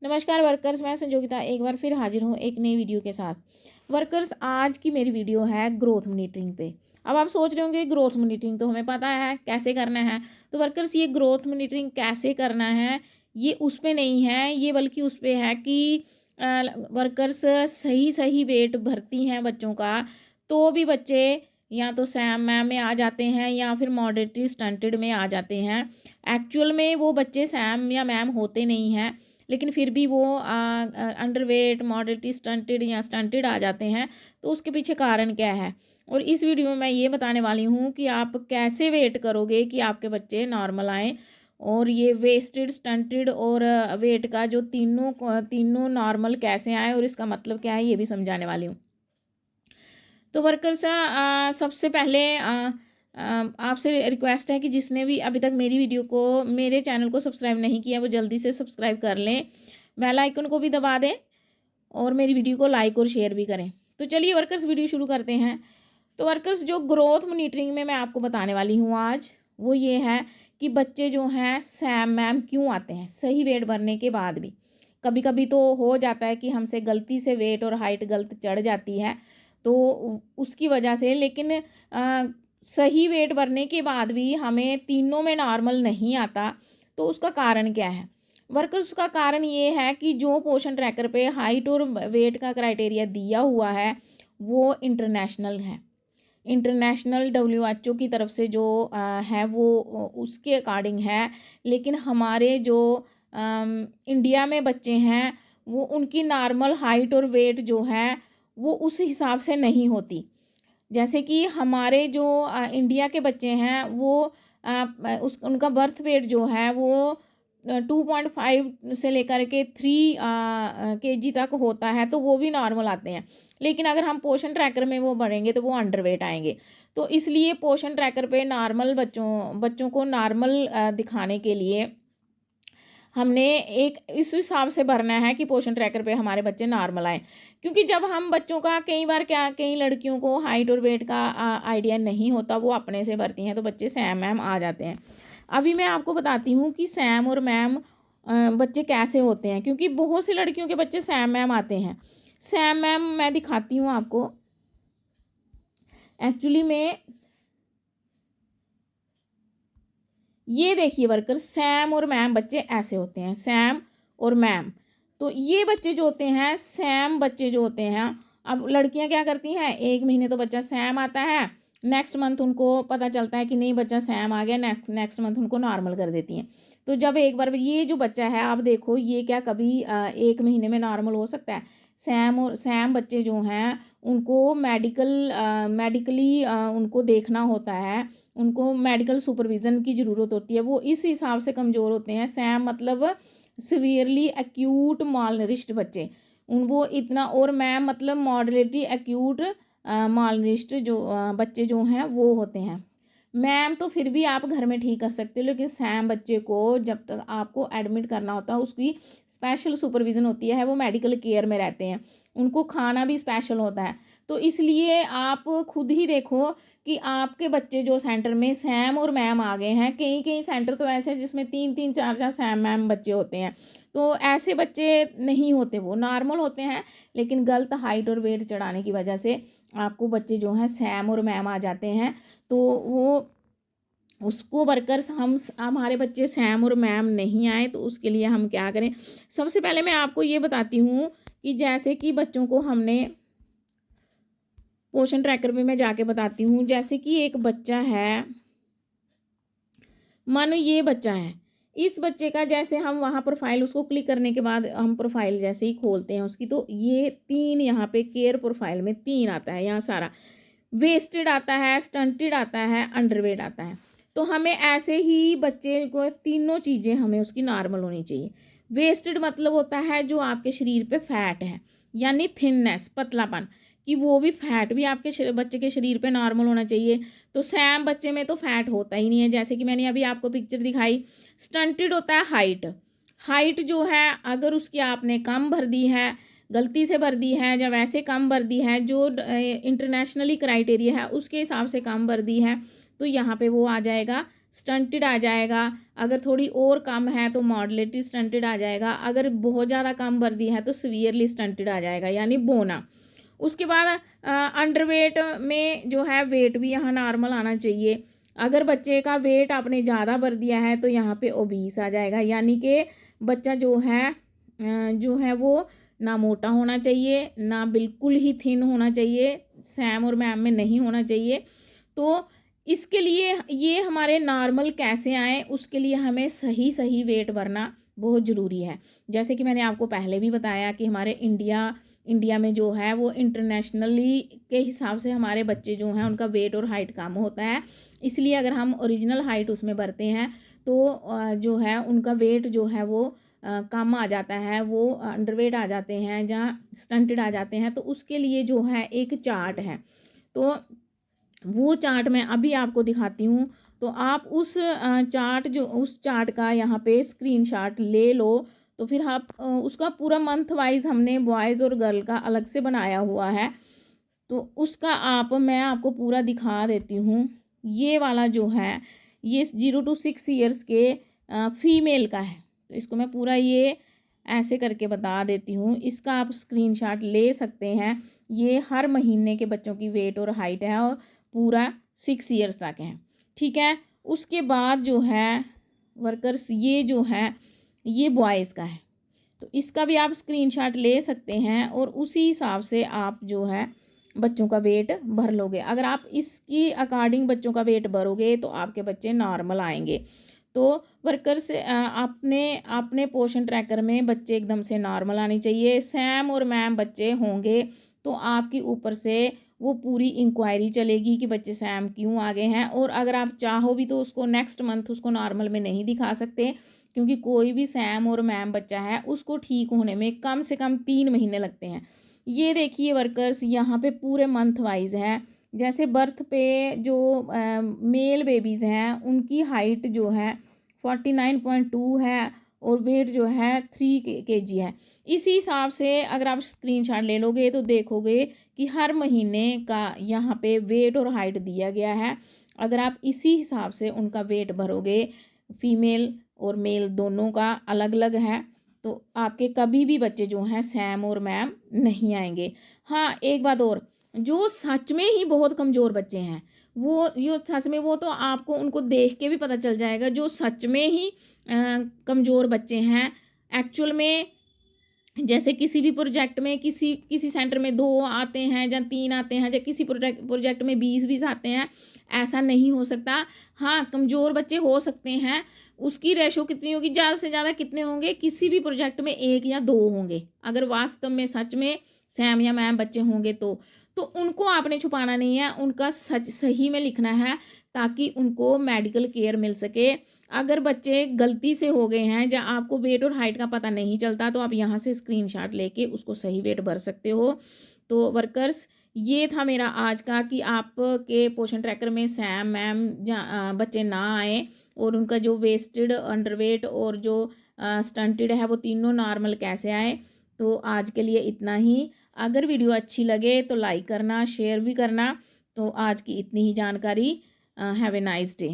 नमस्कार वर्कर्स, मैं संजोगिता एक बार फिर हाजिर हूँ एक नई वीडियो के साथ। वर्कर्स, आज की मेरी वीडियो है ग्रोथ मॉनिटरिंग पे। अब आप सोच रहे होंगे ग्रोथ मॉनिटरिंग तो हमें पता है कैसे करना है। तो वर्कर्स, ये ग्रोथ मॉनिटरिंग कैसे करना है ये उस पे नहीं है, ये बल्कि उस पे है कि वर्कर्स सही सही वेट भरती हैं बच्चों का तो भी बच्चे या तो सैम मैम में आ जाते हैं या फिर मॉडरेटली स्टंटेड में आ जाते हैं। एक्चुअल में वो बच्चे सैम या मैम होते नहीं हैं, लेकिन फिर भी वो अंडरवेट, मॉडरेटली स्टंटेड या स्टंटेड आ जाते हैं। तो उसके पीछे कारण क्या है, और इस वीडियो में मैं ये बताने वाली हूँ कि आप कैसे वेट करोगे कि आपके बच्चे नॉर्मल आएँ। और ये वेस्टेड, स्टंटेड और वेट का जो तीनों नॉर्मल कैसे आए और इसका मतलब क्या है ये भी समझाने वाली हूँ। तो वर्कर्स, सबसे पहले आपसे रिक्वेस्ट है कि जिसने भी अभी तक मेरी वीडियो को, मेरे चैनल को सब्सक्राइब नहीं किया वो जल्दी से सब्सक्राइब कर लें, बेल आइकन को भी दबा दें और मेरी वीडियो को लाइक और शेयर भी करें। तो चलिए वर्कर्स, वीडियो शुरू करते हैं। तो वर्कर्स, जो ग्रोथ मॉनिटरिंग में मैं आपको बताने वाली हूँ आज, वो ये है कि बच्चे जो हैं सैम मैम क्यों आते हैं सही वेट भरने के बाद भी। कभी कभी तो हो जाता है कि हमसे गलती से वेट और हाइट गलत चढ़ जाती है, तो उसकी वजह से, लेकिन सही वेट भरने के बाद भी हमें तीनों में नॉर्मल नहीं आता। तो उसका कारण क्या है वर्कर्स? उसका कारण ये है कि जो पोषण ट्रैकर पे हाइट और वेट का क्राइटेरिया दिया हुआ है वो इंटरनेशनल है। इंटरनेशनल WHO की तरफ से जो है वो उसके अकॉर्डिंग है। लेकिन हमारे जो इंडिया में बच्चे हैं वो उनकी नॉर्मल हाइट और वेट जो है वो उस हिसाब से नहीं होती। जैसे कि हमारे जो इंडिया के बच्चे हैं वो उनका बर्थ वेट जो है वो 2.5 से लेकर के 3 kg तक होता है, तो वो भी नॉर्मल आते हैं। लेकिन अगर हम पोषण ट्रैकर में वो बढ़ेंगे तो वो अंडरवेट आएंगे। तो इसलिए पोषण ट्रैकर पे नॉर्मल बच्चों को नॉर्मल दिखाने के लिए हमने एक इस हिसाब से भरना है कि पोषण ट्रैकर पे हमारे बच्चे नॉर्मल आए। क्योंकि जब हम बच्चों का, कई बार क्या, कई लड़कियों को हाइट और वेट का आइडिया नहीं होता, वो अपने से भरती हैं तो बच्चे सैम मैम आ जाते हैं। अभी मैं आपको बताती हूँ कि सैम और मैम बच्चे कैसे होते हैं, क्योंकि बहुत सी लड़कियों के बच्चे सैम मैम आते हैं। सैम मैम मैं दिखाती हूँ आपको। एक्चुअली में ये देखिए वर्कर, सैम और मैम बच्चे ऐसे होते हैं, सैम और मैम। तो ये बच्चे जो होते हैं सैम बच्चे जो होते हैं, अब लड़कियां क्या करती हैं, 1 महीने तो बच्चा सैम आता है, नेक्स्ट मंथ उनको पता चलता है कि नहीं बच्चा सैम आ गया, नेक्स्ट नेक्स्ट मंथ उनको नॉर्मल कर देती हैं। तो जब एक बार ये जो बच्चा है, आप देखो ये क्या कभी 1 महीने में नॉर्मल हो सकता है? सैम बच्चे जो हैं उनको मेडिकली उनको देखना होता है, उनको मेडिकल सुपरविज़न की ज़रूरत होती है। वो इस हिसाब से कमज़ोर होते हैं। सैम मतलब सीवियरली एक्यूट मालनरिश्ड बच्चे, उन वो इतना, और मैम मतलब मॉडरेटली एक्यूट मालनरिश्ड जो बच्चे जो हैं वो होते हैं। मैम तो फिर भी आप घर में ठीक कर सकते हो, लेकिन सैम बच्चे को जब तक आपको एडमिट करना होता है उसकी स्पेशल सुपरविज़न होती है, वो मेडिकल केयर में रहते हैं, उनको खाना भी स्पेशल होता है। तो इसलिए आप खुद ही देखो कि आपके बच्चे जो सेंटर में सैम और मैम आ गए हैं, कई कई सेंटर तो ऐसे हैं जिसमें 3 3 4 4 सैम मैम बच्चे होते हैं। तो ऐसे बच्चे नहीं होते, वो नॉर्मल होते हैं, लेकिन गलत हाइट और वेट चढ़ाने की वजह से आपको बच्चे जो हैं सैम और मैम आ जाते हैं। तो वो उसको वर्कर्स, हमारे बच्चे सैम और मैम नहीं आए तो उसके लिए हम क्या करें? सबसे पहले मैं आपको ये बताती हूँ कि जैसे कि बच्चों को हमने पोषण ट्रैकर पे मैं जाके बताती हूँ। जैसे कि एक बच्चा है, मानो ये बच्चा है, इस बच्चे का जैसे हम वहाँ प्रोफाइल, उसको क्लिक करने के बाद हम प्रोफाइल जैसे ही खोलते हैं उसकी, तो ये 3 यहाँ पे केयर प्रोफाइल में 3 आता है, यहाँ सारा वेस्टेड आता है, स्टंटेड आता है, अंडरवेट आता है। तो हमें ऐसे ही बच्चे को तीनों चीज़ें हमें उसकी नॉर्मल होनी चाहिए। वेस्टेड मतलब होता है जो आपके शरीर पे फैट है, यानी थिननेस, पतलापन, कि वो भी फैट भी आपके बच्चे के शरीर पे नॉर्मल होना चाहिए। तो सैम बच्चे में तो फैट होता ही नहीं है, जैसे कि मैंने अभी आपको पिक्चर दिखाई। स्टंटेड होता है हाइट, हाइट जो है अगर उसकी आपने कम भर दी है, गलती से भर दी है, जब ऐसे कम भर दी है, जो इंटरनेशनली क्राइटेरिया है उसके हिसाब से कम भर दी है, तो यहाँ पे वो आ जाएगा स्टंटेड आ जाएगा, अगर थोड़ी और कम है तो मॉडरेटली स्टंटेड आ जाएगा, अगर बहुत ज़्यादा कम वर्दी है तो सीवियरली स्टंटेड आ जाएगा यानी बोना। उसके बाद अंडरवेट में जो है वेट भी यहाँ नॉर्मल आना चाहिए। अगर बच्चे का वेट आपने ज़्यादा भर दिया है तो यहाँ पे ओबीस आ जाएगा, यानी कि बच्चा जो है वो ना मोटा होना चाहिए ना बिल्कुल ही थिन होना चाहिए, सैम और मैम में नहीं होना चाहिए। तो इसके लिए ये हमारे नॉर्मल कैसे आए, उसके लिए हमें सही सही वेट भरना बहुत ज़रूरी है। जैसे कि मैंने आपको पहले भी बताया कि हमारे इंडिया में जो है वो इंटरनेशनली के हिसाब से हमारे बच्चे जो हैं उनका वेट और हाइट कम होता है, इसलिए अगर हम ओरिजिनल हाइट उसमें भरते हैं तो जो है उनका वेट जो है वो कम आ जाता है, वो अंडरवेट आ जाते हैं, जहाँ स्टंटेड आ जाते हैं। तो उसके लिए जो है एक चार्ट है, तो वो चार्ट मैं अभी आपको दिखाती हूँ। तो आप उस चार्ट का यहाँ पे स्क्रीनशॉट ले लो। तो फिर आप उसका पूरा मंथ वाइज हमने बॉयज़ और गर्ल का अलग से बनाया हुआ है, तो उसका मैं आपको पूरा दिखा देती हूँ। ये वाला जो है ये 0 to 6 ईयर्स के फीमेल का है, तो इसको मैं पूरा ये ऐसे करके बता देती हूँ। इसका आप स्क्रीनशॉट ले सकते हैं। ये हर महीने के बच्चों की वेट और हाइट है और पूरा 6 ईयर्स तक है, ठीक है। उसके बाद जो है वर्कर्स ये जो है ये बॉयज़ का है, तो इसका भी आप स्क्रीनशॉट ले सकते हैं और उसी हिसाब से आप जो है बच्चों का वेट भर लोगे। अगर आप इसकी अकॉर्डिंग बच्चों का वेट भरोगे तो आपके बच्चे नॉर्मल आएंगे। तो वर्कर्स अपने पोर्शन ट्रैकर में बच्चे एकदम से नॉर्मल आने चाहिए। सैम और मैम बच्चे होंगे तो आपकी ऊपर से वो पूरी इंक्वायरी चलेगी कि बच्चे सैम क्यों आ गए हैं, और अगर आप चाहो भी तो उसको नेक्स्ट मंथ उसको नॉर्मल में नहीं दिखा सकते, क्योंकि कोई भी सैम और मैम बच्चा है उसको ठीक होने में कम से कम 3 महीने लगते हैं। ये देखिए वर्कर्स यहाँ पे पूरे मंथ वाइज है। जैसे बर्थ पे जो मेल बेबीज़ हैं उनकी हाइट जो है 49.2 है और वेट जो है 3 kg है। इसी हिसाब से अगर आप स्क्रीनशॉट ले लोगे तो देखोगे कि हर महीने का यहाँ पे वेट और हाइट दिया गया है। अगर आप इसी हिसाब से उनका वेट भरोगे, फीमेल और मेल दोनों का अलग अलग है, तो आपके कभी भी बच्चे जो हैं सैम और मैम नहीं आएंगे। हाँ, एक बात और, जो सच में ही बहुत कमज़ोर बच्चे हैं वो सच में वो तो आपको उनको देख के भी पता चल जाएगा। जो सच में ही कमज़ोर बच्चे हैं एक्चुअल में, जैसे किसी भी प्रोजेक्ट में किसी सेंटर में 2 आते हैं या 3 आते हैं, या किसी प्रोजेक्ट में 20 आते हैं, ऐसा नहीं हो सकता। हाँ, कमज़ोर बच्चे हो सकते हैं। उसकी रेशो कितनी होगी, ज़्यादा से ज़्यादा कितने होंगे, किसी भी प्रोजेक्ट में 1 या 2 होंगे, अगर वास्तव में सच में सैम या मैम बच्चे होंगे तो उनको आपने छुपाना नहीं है, उनका सच सही में लिखना है ताकि उनको मेडिकल केयर मिल सके। अगर बच्चे गलती से हो गए हैं या आपको वेट और हाइट का पता नहीं चलता तो आप यहाँ से स्क्रीनशॉट लेके उसको सही वेट भर सकते हो। तो वर्कर्स ये था मेरा आज का कि आपके पोषण ट्रैकर में सैम मैम बच्चे ना आए और उनका जो वेस्टेड अंडरवेट और जो स्टंटेड है वो तीनों नॉर्मल कैसे आए। तो आज के लिए इतना ही। अगर वीडियो अच्छी लगे तो लाइक करना, शेयर भी करना। तो आज की इतनी ही जानकारी। Have a nice day.